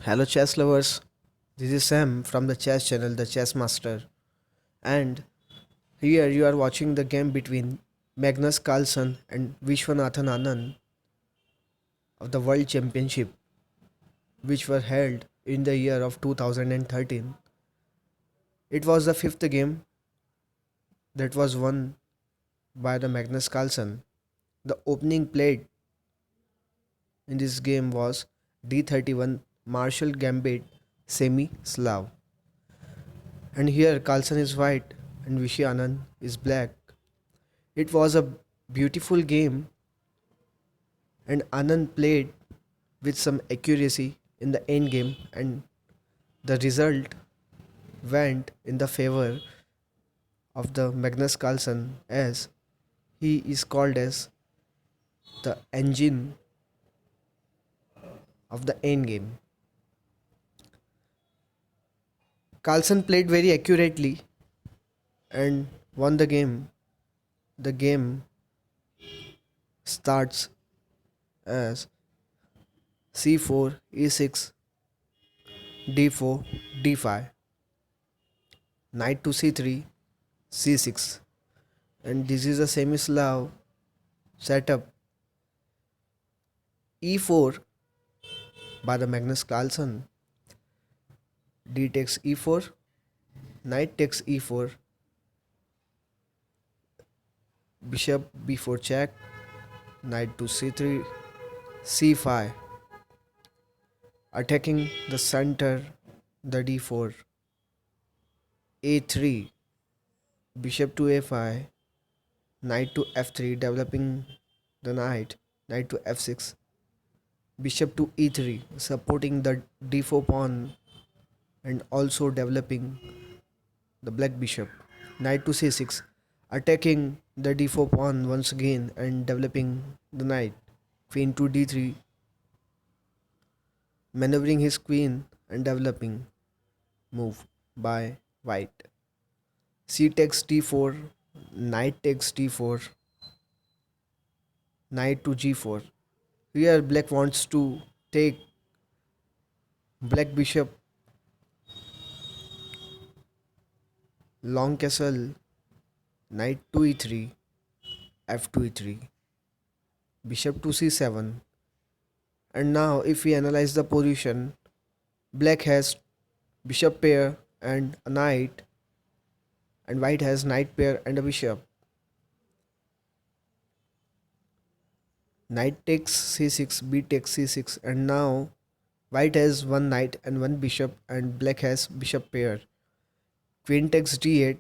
Hello, chess lovers. This is Sam from the chess channel, The Chess Master. And here you are watching the game between Magnus Carlsen and Vishwanathan Anand of the World Championship, which were held in the year of 2013. It was the fifth game that was won by the Magnus Carlsen. The opening played in this game was D31 Marshall Gambit Semi Slav. And here Carlsen is white and Vishy Anand is black. It was a beautiful game, and Anand played with some accuracy in the end game, and the result went in the favor of the Magnus Carlsen as he is called as the engine of the end game. Carlsen played very accurately and won the game. The game starts as c4, e6, d4, d5, knight to c3, c6, and this is a semi-Slav setup. e4 by the Magnus Carlsen. D takes e4, knight takes e4, bishop b4 check, knight to c3, c5, attacking the center, the d4, a3, bishop to a5, knight to f3, developing the knight, knight to f6, bishop to e3, supporting the d4 pawn and also developing the black bishop, knight to c6, attacking the d4 pawn once again and developing the knight, queen to d3, maneuvering his queen and developing move by white. C takes d4, knight takes d4, knight to g4. Here black wants to take black bishop, long castle, knight to e3, f to e3, bishop to c7. And now if we analyze the position, black has bishop pair and a knight, and white has knight pair and a bishop. Knight takes c6, b takes c6, and now white has one knight and one bishop and black has bishop pair. Queen takes d8,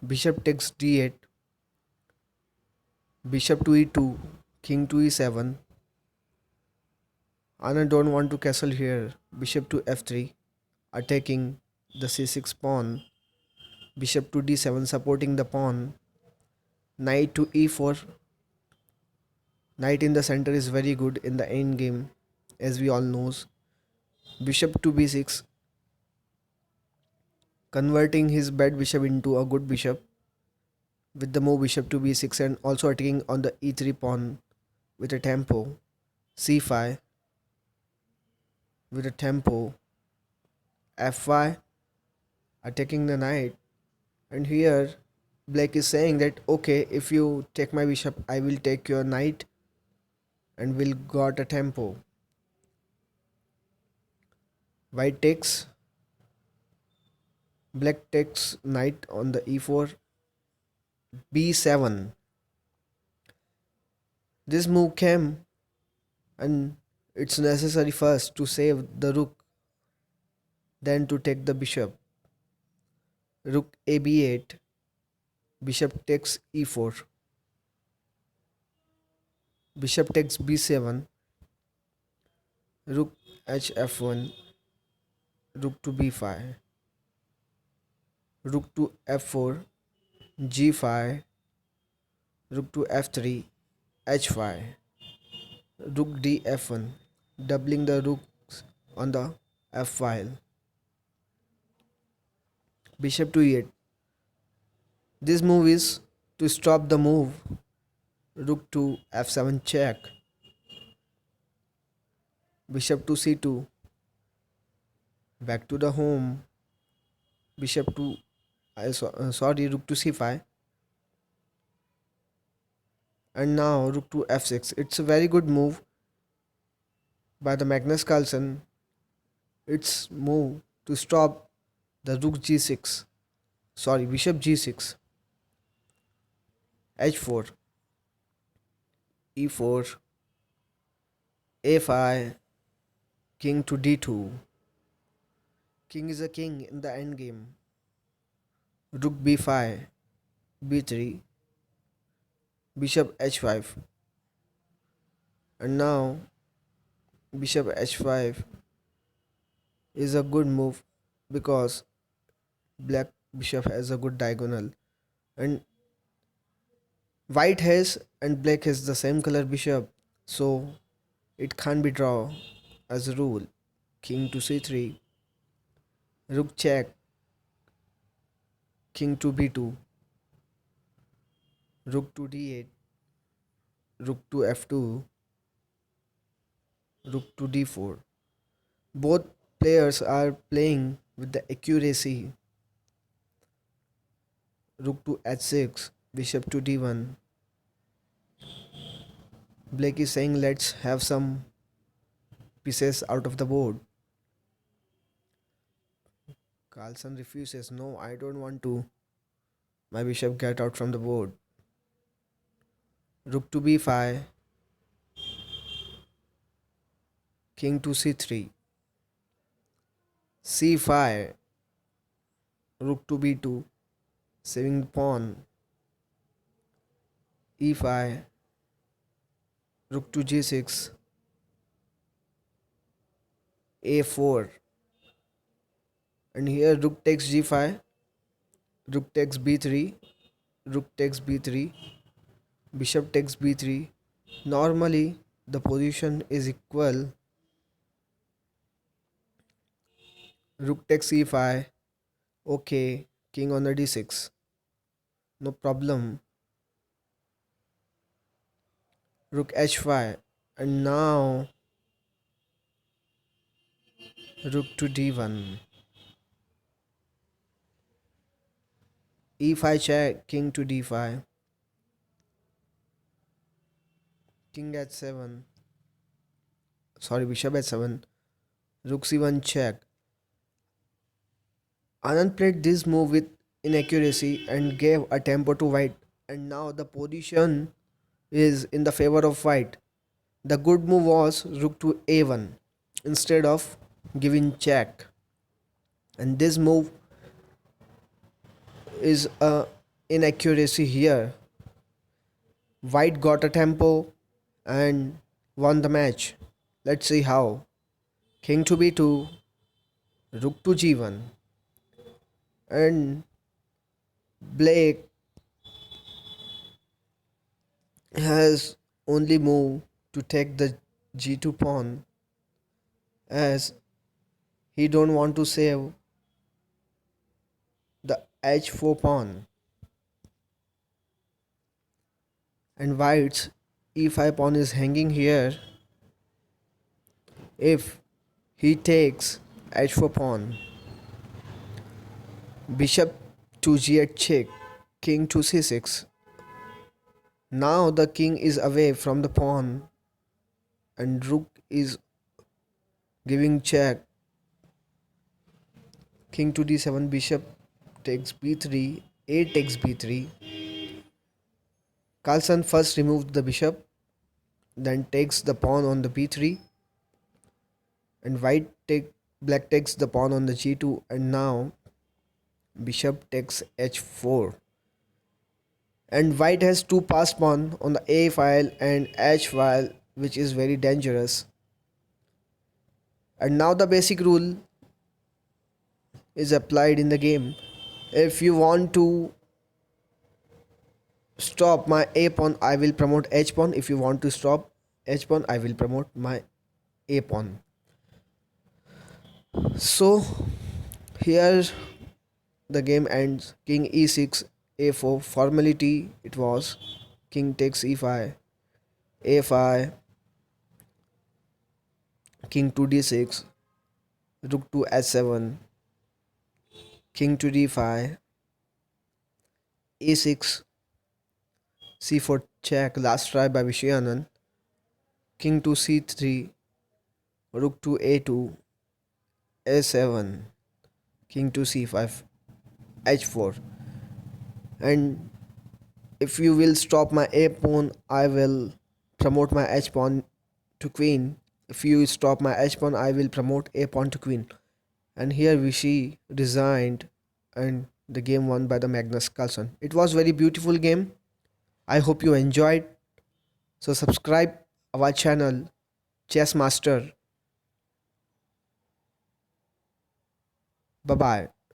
bishop takes d8, bishop to e2, king to e7. Anand don't want to castle here. Bishop to f3, attacking the c6 pawn. Bishop to d7, supporting the pawn. Knight to e4. Knight in the center is very good in the end game, as we all knows. Bishop to b6, converting his bad bishop into a good bishop with the move bishop to b6 and also attacking on the e3 pawn with a tempo. c5 with a tempo. f5, attacking the knight. And here black is saying that okay, if you take my bishop, I will take your knight and will got a tempo. White takes, black takes knight on the e4, b7. This move came and it's necessary first to save the rook, then to take the bishop. Rook a b8, bishop takes e4, bishop takes b7, rook hf1, rook to b5, rook to f4, g5, rook to f3, h5, rook df1, doubling the rooks on the f file, bishop to e8. This move is to stop the move, rook to f7 check, bishop to c2, Back to the home. Bishop to sorry, rook to c5, and now rook to f6. It's a very good move by the Magnus Carlsen. It's move to stop the rook g6. Sorry, bishop g6, h4, e4, a5, king to d2. King is a king in the endgame. Rook b5, b3, bishop h5, and now bishop h5 is a good move because black bishop has a good diagonal, and white has and black has the same color bishop, so it can't be drawn as a rule. King to c3, rook check, king to b2, rook to d8, rook to f2, rook to d4. Both players are playing with the accuracy. Rook to h6, bishop to d1. Blake is saying let's have some pieces out of the board. Carlsen refuses. No, I don't want to. My bishop get out from the board. Rook to b5, king to c3, c5, rook to b2, saving pawn, e5, rook to g6, a4, and here rook takes g5, rook takes b3, rook takes b3, bishop takes b3. Normally the position is equal. Rook takes e5. Okay, king on the d6. No problem. Rook h5, and now rook to d1. e5 check, king to d5, king h7. Sorry, bishop h7. Rook c1 check. Anand played this move with inaccuracy and gave a tempo to white, and now the position is in the favor of white. The good move was rook to a1 instead of giving check, and this move is a inaccuracy here. White got a tempo and won the match. Let's see how. King to b2, rook to g1, and Blake has only moved to take the g2 pawn as he don't want to save the h4 pawn, and white's e5 pawn is hanging here. If he takes h4 pawn, bishop to g8 check, king to c6. Now the king is away from the pawn and rook is giving check. King to d7, bishop takes b3, a takes b3. Carlsen first removed the bishop, then takes the pawn on the b3, and black takes the pawn on the g2, and now bishop takes h4. And white has two passed pawn on the a file and h file, which is very dangerous. And now the basic rule is applied in the game. If you want to stop my a pawn, I will promote h pawn. If you want to stop h pawn, I will promote my a pawn. So here the game ends. King e6, a4 formality. It was king takes e5, a5, king to d6, rook to h7, king to d5, a6, c4 check, last try by Vishy Anand, king to c3, rook to a2, a7, king to c5, h4. And if you will stop my a pawn, I will promote my h pawn to queen. If you stop my h pawn, I will promote a pawn to queen. And here Vishy resigned, and the game won by the Magnus Carlsen. It was very beautiful game. I hope you enjoyed. So subscribe our channel Chess Master. Bye bye.